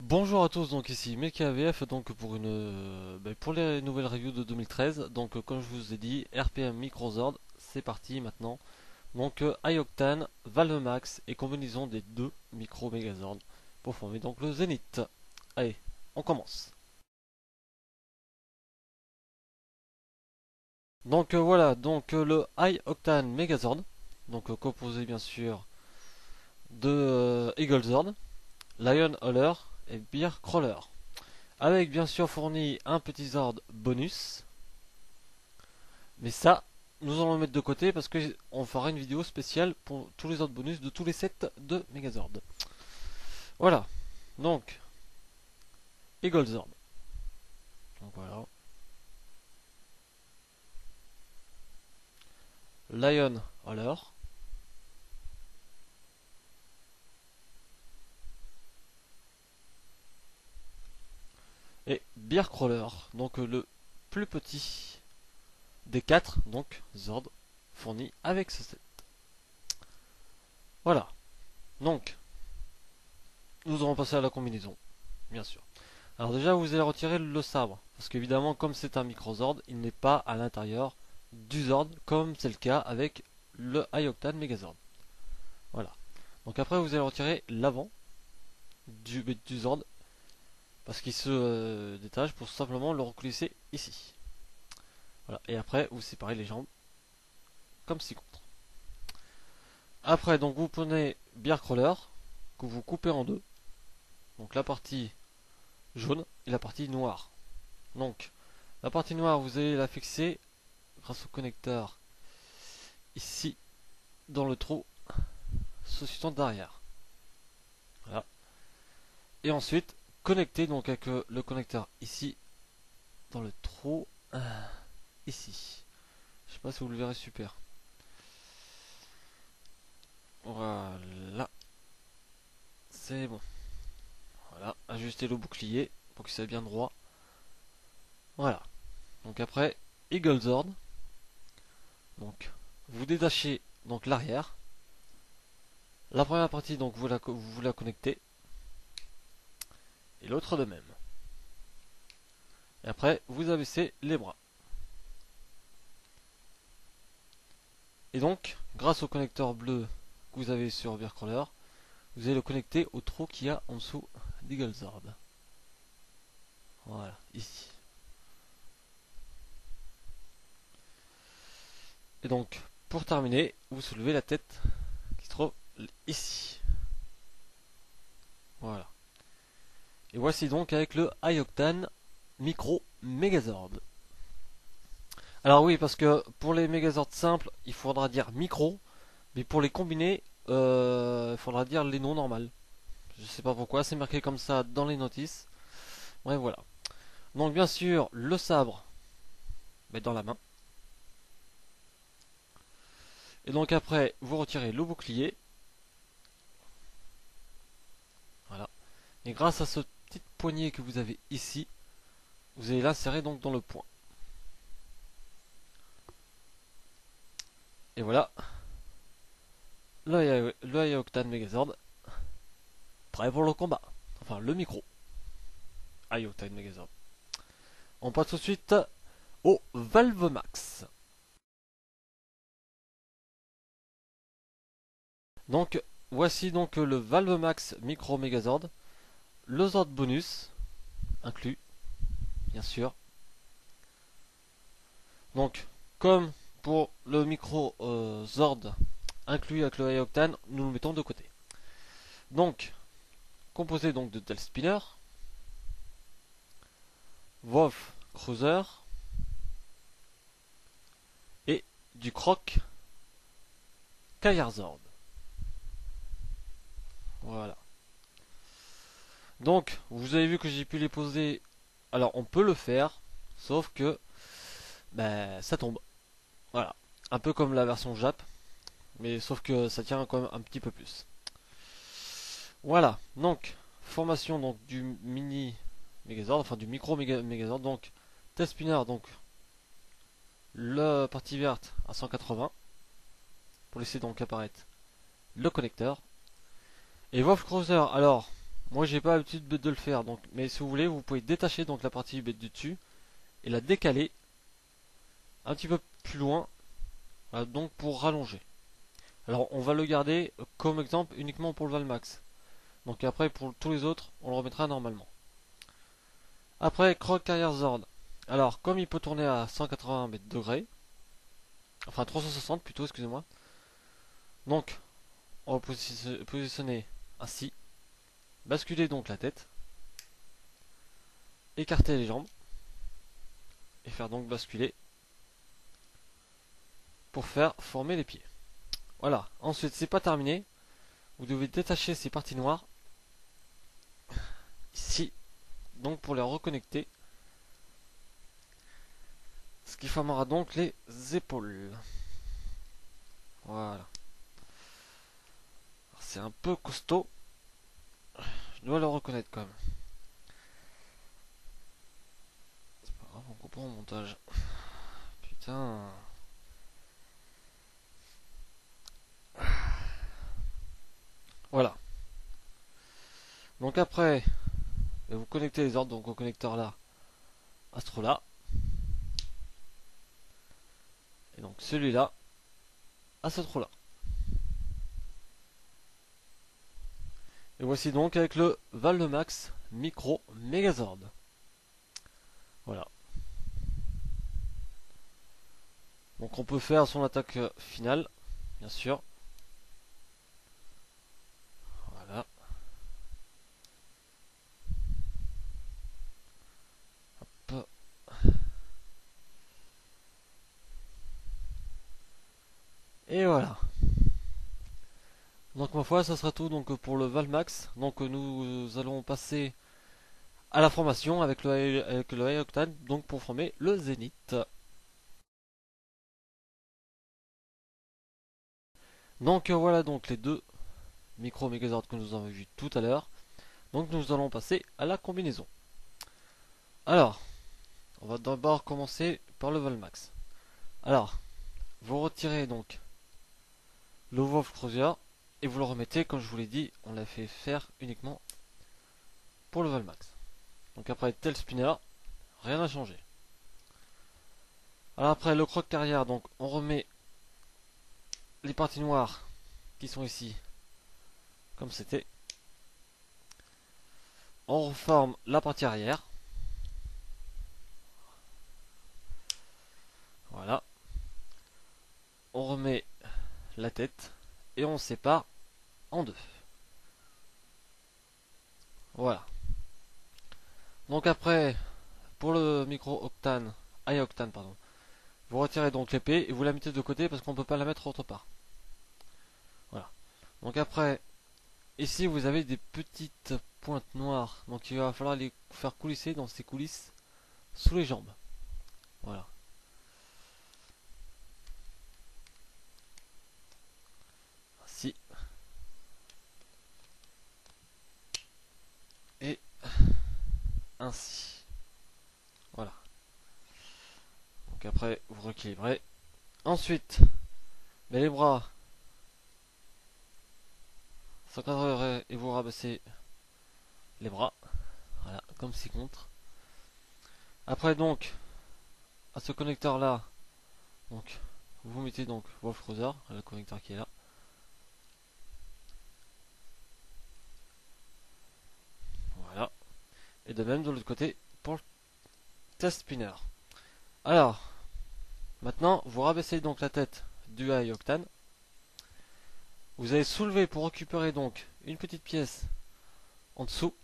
Bonjour à tous, donc ici MekaVF donc pour pour les nouvelles reviews de 2013. Donc comme je vous ai dit, RPM Microzord, c'est parti maintenant. Donc iOctane, Valvemax et combinaison des deux micro Megazord pour former donc le Zénith. Allez, on commence. Donc voilà, donc le iOctane Megazord, donc composé bien sûr de Eaglezord, Lion Hauler et Bear Crawler. Avec bien sûr fourni un petit Zord bonus. Mais ça, nous allons le mettre de côté parce que on fera une vidéo spéciale pour tous les autres bonus de tous les sets de Megazord. Voilà. Donc, Eaglezord. Donc voilà. Lion Hauler. Et Bear Crawler. Donc le plus petit des quatre, donc Zord, fourni avec ce set. Voilà. Donc, nous allons passer à la combinaison, bien sûr. Alors déjà, vous allez retirer le sabre, parce qu'évidemment, comme c'est un micro-Zord, il n'est pas à l'intérieur du Zord, comme c'est le cas avec le iOctane Megazord. Voilà. Donc après, vous allez retirer l'avant du Zord, parce qu'il se détache pour simplement le reclisser ici. Voilà. Et après, vous séparez les jambes, comme ci-contre. Après, donc vous prenez Bear Crawler, que vous coupez en deux. Donc la partie jaune et la partie noire. Donc, la partie noire, vous allez la fixer grâce au connecteur ici dans le trou saucisson d'arrière. Voilà. Et ensuite, connecter donc avec le connecteur ici dans le trou ici. Je sais pas si vous le verrez super. Voilà, c'est bon. Voilà, ajuster le bouclier pour qu'il soit bien droit. Voilà. Donc après, Eaglezord. Donc, vous détachez donc l'arrière. La première partie donc vous la connectez et l'autre de même. Et après, vous abaissez les bras. Et donc, grâce au connecteur bleu que vous avez sur Bearcrawler, vous allez le connecter au trou qu'il y a en dessous d'Eaglezord. Voilà, ici. Et donc, pour terminer, vous soulevez la tête qui se trouve ici. Voilà. Et voici donc avec le iOctane Micro Megazord. Alors oui, parce que pour les Megazords simples, il faudra dire micro, mais pour les combinés, il faudra dire les noms normales. Je sais pas pourquoi, c'est marqué comme ça dans les notices. Ouais, voilà. Donc bien sûr, le sabre dans la main. Et donc après, vous retirez le bouclier. Voilà. Et grâce à ce petit poignet que vous avez ici, vous allez l'insérer donc dans le point. Et voilà, le iOctane Megazord, prêt pour le combat. Enfin, le micro. iOctane Megazord. On passe tout de suite au Valvemax. Donc, voici donc le Valvemax Micro Megazord. Le Zord bonus, inclus, bien sûr. Donc, comme pour le micro Zord inclus avec le iOctane, nous le mettons de côté. Donc, composé donc de Del Spinner, Wolf Cruiser et du Croc Kairzord. Voilà. Donc, vous avez vu que j'ai pu les poser. Alors, on peut le faire, sauf que ça tombe. Voilà. Un peu comme la version Jap, mais sauf que ça tient quand même un petit peu plus. Voilà. Donc, formation donc du mini Megazord, enfin du micro Megazord. Donc, test spinner, donc la partie verte à 180 pour laisser donc apparaître le connecteur. Et Wolf Cruiser, alors Moi j'ai pas l'habitude de le faire, donc, mais si vous voulez, vous pouvez détacher donc la partie du dessus et la décaler un petit peu plus loin, donc pour rallonger. Alors on va le garder comme exemple uniquement pour le Valmax. Donc après pour tous les autres, on le remettra normalement. Après Croc Carrier Zord. Alors comme il peut tourner à 180 degrés, enfin 360 plutôt, excusez-moi. Donc on va positionner ainsi, basculer donc la tête, écarter les jambes et faire donc basculer pour faire former les pieds. Voilà. Ensuite, c'est pas terminé. Vous devez détacher ces parties noires ici, donc pour les reconnecter. Ce qui formera donc les épaules. Voilà. C'est un peu costaud. Je dois le reconnaître quand même. C'est pas grave, on comprend au montage. Putain. Voilà. Donc après, vous connectez les ordres donc au connecteur là, Astro là. Et donc celui-là à ce trou là. Et voici donc avec le Valmax Micro Megazord. Voilà. Donc on peut faire son attaque finale, bien sûr. Voilà. Hop. Et voilà. Donc ma foi, ça sera tout donc pour le Valmax. Donc nous allons passer à la formation avec le High Octane, donc pour former le Zénith. Donc voilà donc les deux micro Megazords que nous avons vus tout à l'heure. Donc nous allons passer à la combinaison. Alors, on va d'abord commencer par le Valmax. Alors, vous retirez donc le Wolf Cruiser et vous le remettez, comme je vous l'ai dit, on l'a fait faire uniquement pour le Valmax. Donc après tel spinner, rien n'a changé. Alors après le croc carrière, donc on remet les parties noires qui sont ici, comme c'était. On reforme la partie arrière. Voilà. On remet la tête et on sépare en deux. Voilà. Donc après, pour le micro octane, high octane pardon, vous retirez donc l'épée et vous la mettez de côté parce qu'on ne peut pas la mettre autre part. Voilà. Donc après, ici vous avez des petites pointes noires. Donc il va falloir les faire coulisser dans ces coulisses sous les jambes. Voilà. Ainsi. Et ainsi. Voilà. Donc après, vous rééquilibrez. Ensuite, mais les bras s'encadreraient et vous rabaissez les bras. Voilà, comme ci contre. Après donc, à ce connecteur là, donc vous mettez donc Wolf Cruiser, le connecteur qui est là. Voilà. Et de même de l'autre côté pour le test spinner. Alors, maintenant vous rabaissez donc la tête du High Octane. Vous allez soulever pour récupérer donc une petite pièce en dessous,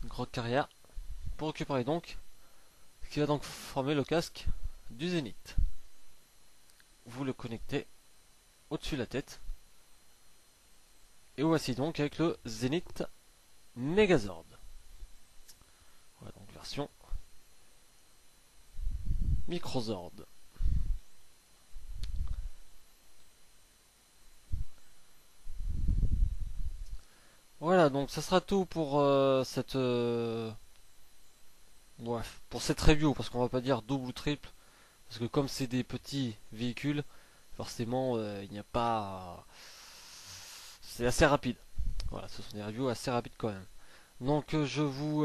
une grosse carrière, pour récupérer donc ce qui va donc former le casque du Zénith. Vous le connectez au-dessus de la tête. Et voici donc avec le Zénith Megazord. Voilà donc version Microzord. Voilà, donc ça sera tout pour pour cette review, parce qu'on va pas dire double ou triple, parce que comme c'est des petits véhicules, forcément il n'y a pas, c'est assez rapide. Voilà, ce sont des reviews assez rapides quand même. Donc je vous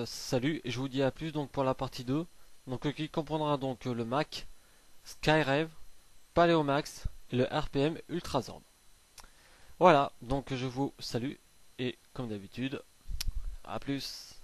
salue et je vous dis à plus donc pour la partie 2. Donc qui comprendra donc le Mac, Skyrave, Paleomax et le RPM Ultrazord. Voilà, donc je vous salue et comme d'habitude, à plus.